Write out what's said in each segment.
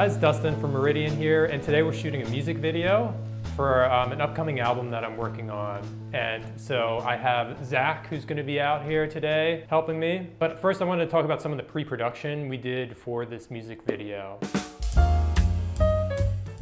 guys, Dustin from Meridian here, and today we're shooting a music video for an upcoming album that I'm working on. And so I have Zach, who's going to be out here today helping me. But first I wanted to talk about some of the pre-production we did for this music video.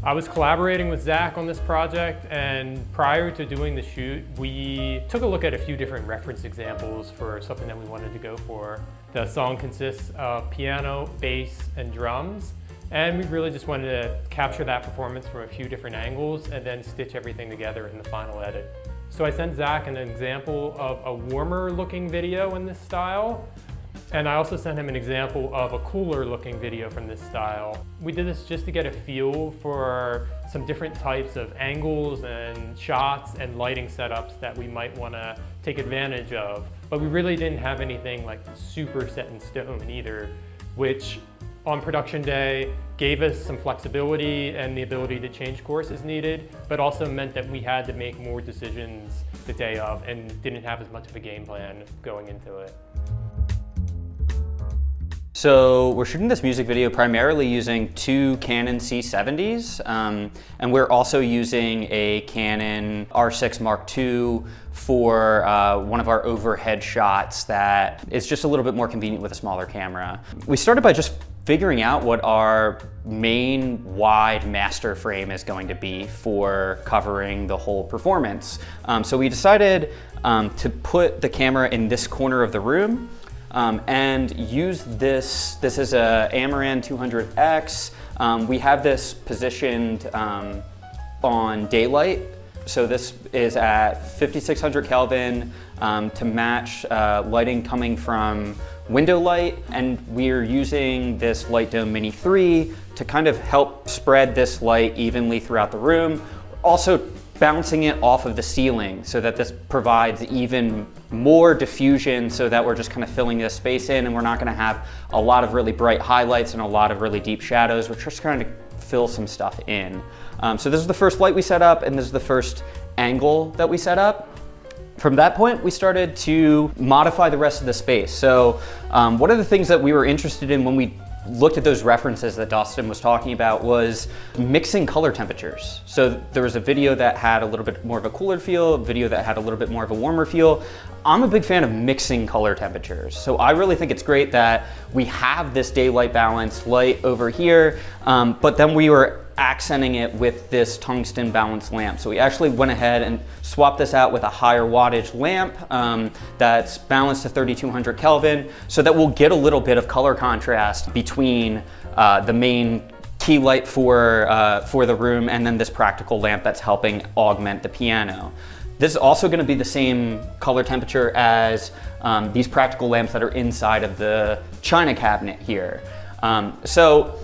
I was collaborating with Zach on this project, and prior to doing the shoot, we took a look at a few different reference examples for something that we wanted to go for. The song consists of piano, bass, and drums, and we really just wanted to capture that performance from a few different angles and then stitch everything together in the final edit. So I sent Zach an example of a warmer looking video in this style, and I also sent him an example of a cooler looking video from this style. We did this just to get a feel for some different types of angles and shots and lighting setups that we might want to take advantage of. But we really didn't have anything like super set in stone either, which on production day gave us some flexibility and the ability to change course as needed, but also meant that we had to make more decisions the day of and didn't have as much of a game plan going into it. So we're shooting this music video primarily using two Canon C70s, and we're also using a Canon R6 Mark II for one of our overhead shots that is just a little bit more convenient with a smaller camera. We started by just figuring out what our main wide master frame is going to be for covering the whole performance. So we decided to put the camera in this corner of the room and use this. This is a Amaran 200X. We have this positioned on daylight. So this is at 5600 Kelvin to match lighting coming from window light, and we're using this Light Dome Mini 3 to kind of help spread this light evenly throughout the room. Also bouncing it off of the ceiling so that this provides even more diffusion, so that we're just kind of filling this space in and we're not going to have a lot of really bright highlights and a lot of really deep shadows. We're just trying to fill some stuff in. So this is the first light we set up, and this is the first angle that we set up. From that point, we started to modify the rest of the space. So one of the things that we were interested in when we looked at those references that Dustin was talking about was mixing color temperatures. So there was a video that had a little bit more of a cooler feel, a video that had a little bit more of a warmer feel. I'm a big fan of mixing color temperatures. So I really think it's great that we have this daylight balanced light over here, but then we were accenting it with this tungsten balanced lamp. So we actually went ahead and swapped this out with a higher wattage lamp that's balanced to 3200 Kelvin, so that we'll get a little bit of color contrast between the main key light for the room and then this practical lamp that's helping augment the piano. This is also going to be the same color temperature as these practical lamps that are inside of the china cabinet here. So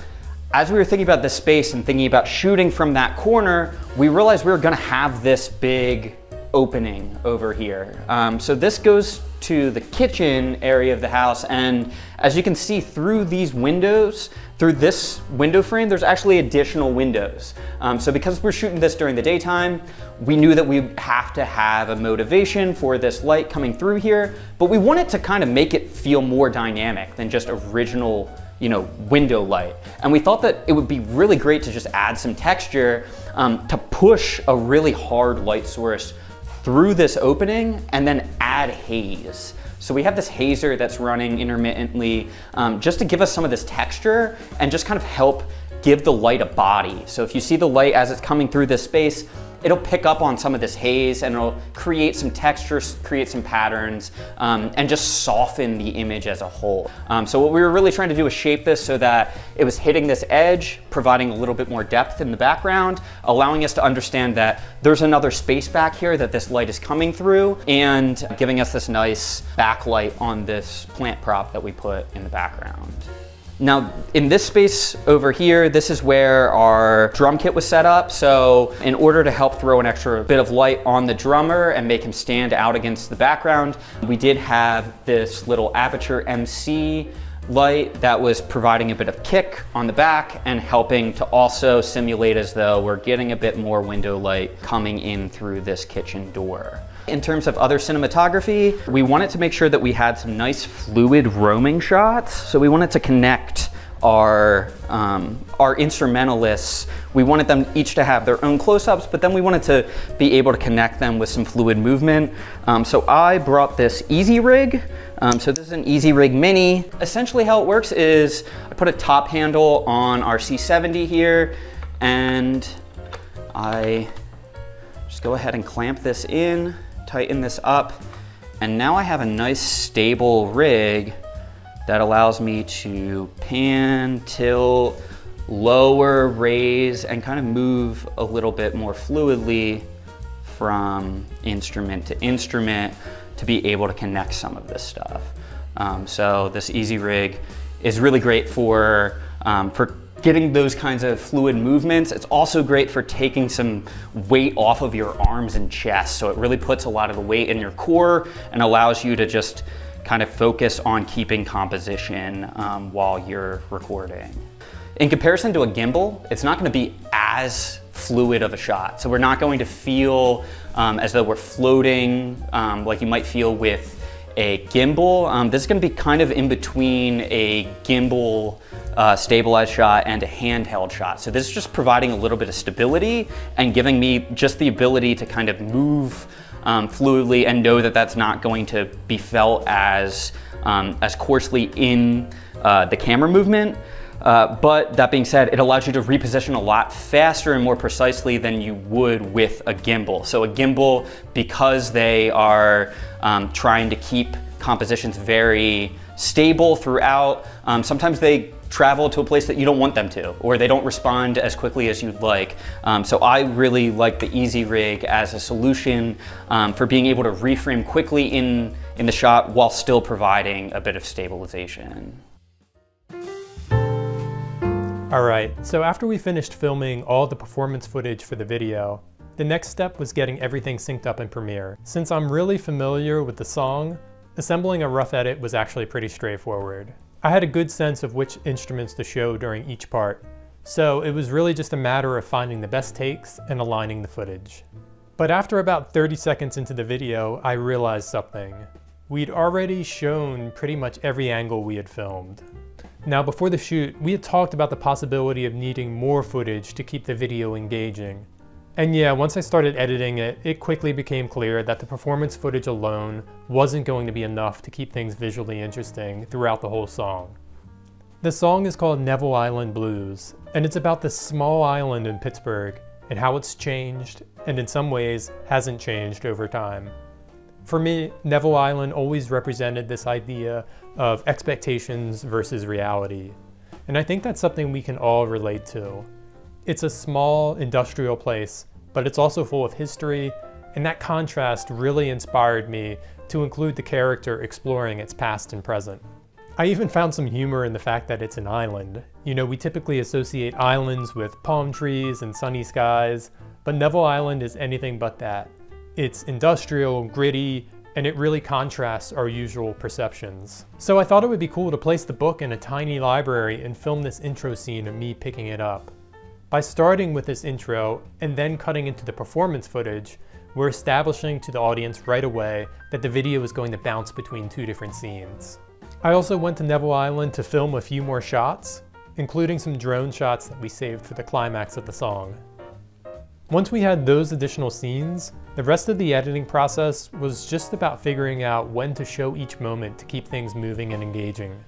as we were thinking about this space and thinking about shooting from that corner, we realized we were going to have this big opening over here. So this goes to the kitchen area of the house, and as you can see through these windows, through this window frame, there's actually additional windows. So because we're shooting this during the daytime, we knew that we have to have a motivation for this light coming through here, but we wanted to kind of make it feel more dynamic than just original, you know, window light. And we thought that it would be really great to just add some texture to push a really hard light source through this opening and then add haze. So we have this hazer that's running intermittently just to give us some of this texture and just kind of help give the light a body. So if you see the light as it's coming through this space, it'll pick up on some of this haze and it'll create some textures, create some patterns, and just soften the image as a whole. So what we were really trying to do was shape this so that it was hitting this edge, providing a little bit more depth in the background, allowing us to understand that there's another space back here that this light is coming through, and giving us this nice backlight on this plant prop that we put in the background. Now, in this space over here, this is where our drum kit was set up. So in order to help throw an extra bit of light on the drummer and make him stand out against the background, we did have this little Aperture MC light that was providing a bit of kick on the back and helping to also simulate as though we're getting a bit more window light coming in through this kitchen door. In terms of other cinematography, we wanted to make sure that we had some nice fluid roaming shots. So we wanted to connect our instrumentalists, we wanted them each to have their own close-ups, but then we wanted to be able to connect them with some fluid movement. So I brought this Easyrig. So this is an Easyrig Mini. Essentially how it works is I put a top handle on our C70 here, and I just go ahead and clamp this in, tighten this up, and now I have a nice stable rig that allows me to pan, tilt, lower, raise, and kind of move a little bit more fluidly from instrument to instrument to be able to connect some of this stuff. So this Easyrig is really great for getting those kinds of fluid movements. It's also great for taking some weight off of your arms and chest. So it really puts a lot of the weight in your core and allows you to just kind of focus on keeping composition while you're recording. In comparison to a gimbal, it's not going to be as fluid of a shot. So we're not going to feel as though we're floating like you might feel with a gimbal. This is going to be kind of in between a gimbal stabilized shot and a handheld shot. So this is just providing a little bit of stability and giving me just the ability to kind of move fluidly and know that that's not going to be felt as coarsely in the camera movement. But that being said, it allows you to reposition a lot faster and more precisely than you would with a gimbal. So a gimbal, because they are trying to keep compositions very stable throughout, sometimes they travel to a place that you don't want them to, or they don't respond as quickly as you'd like. So I really like the Easyrig as a solution for being able to reframe quickly in the shot while still providing a bit of stabilization. All right, so after we finished filming all the performance footage for the video, the next step was getting everything synced up in Premiere. Since I'm really familiar with the song, assembling a rough edit was actually pretty straightforward. I had a good sense of which instruments to show during each part, so it was really just a matter of finding the best takes and aligning the footage. But after about 30 seconds into the video, I realized something. We'd already shown pretty much every angle we had filmed. Now before the shoot, we had talked about the possibility of needing more footage to keep the video engaging. And yeah, once I started editing it, it quickly became clear that the performance footage alone wasn't going to be enough to keep things visually interesting throughout the whole song. The song is called Neville Island Blues, and it's about this small island in Pittsburgh and how it's changed, and in some ways hasn't changed over time. For me, Neville Island always represented this idea of expectations versus reality. And I think that's something we can all relate to. It's a small industrial place, but it's also full of history, and that contrast really inspired me to include the character exploring its past and present. I even found some humor in the fact that it's an island. You know, we typically associate islands with palm trees and sunny skies, but Neville Island is anything but that. It's industrial, gritty, and it really contrasts our usual perceptions. So I thought it would be cool to place the book in a tiny library and film this intro scene of me picking it up. By starting with this intro and then cutting into the performance footage, we're establishing to the audience right away that the video is going to bounce between two different scenes. I also went to Neville Island to film a few more shots, including some drone shots that we saved for the climax of the song. Once we had those additional scenes, the rest of the editing process was just about figuring out when to show each moment to keep things moving and engaging.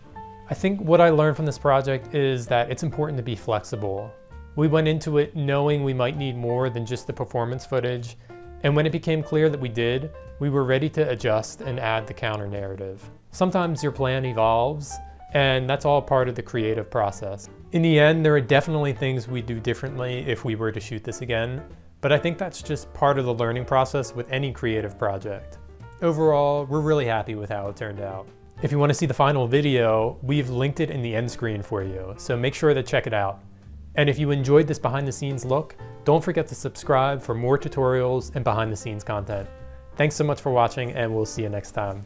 I think what I learned from this project is that it's important to be flexible. We went into it knowing we might need more than just the performance footage, and when it became clear that we did, we were ready to adjust and add the counter narrative. Sometimes your plan evolves, and that's all part of the creative process. In the end, there are definitely things we'd do differently if we were to shoot this again, but I think that's just part of the learning process with any creative project. Overall, we're really happy with how it turned out. If you want to see the final video, we've linked it in the end screen for you, so make sure to check it out. And if you enjoyed this behind the scenes look, don't forget to subscribe for more tutorials and behind the scenes content. Thanks so much for watching, and we'll see you next time.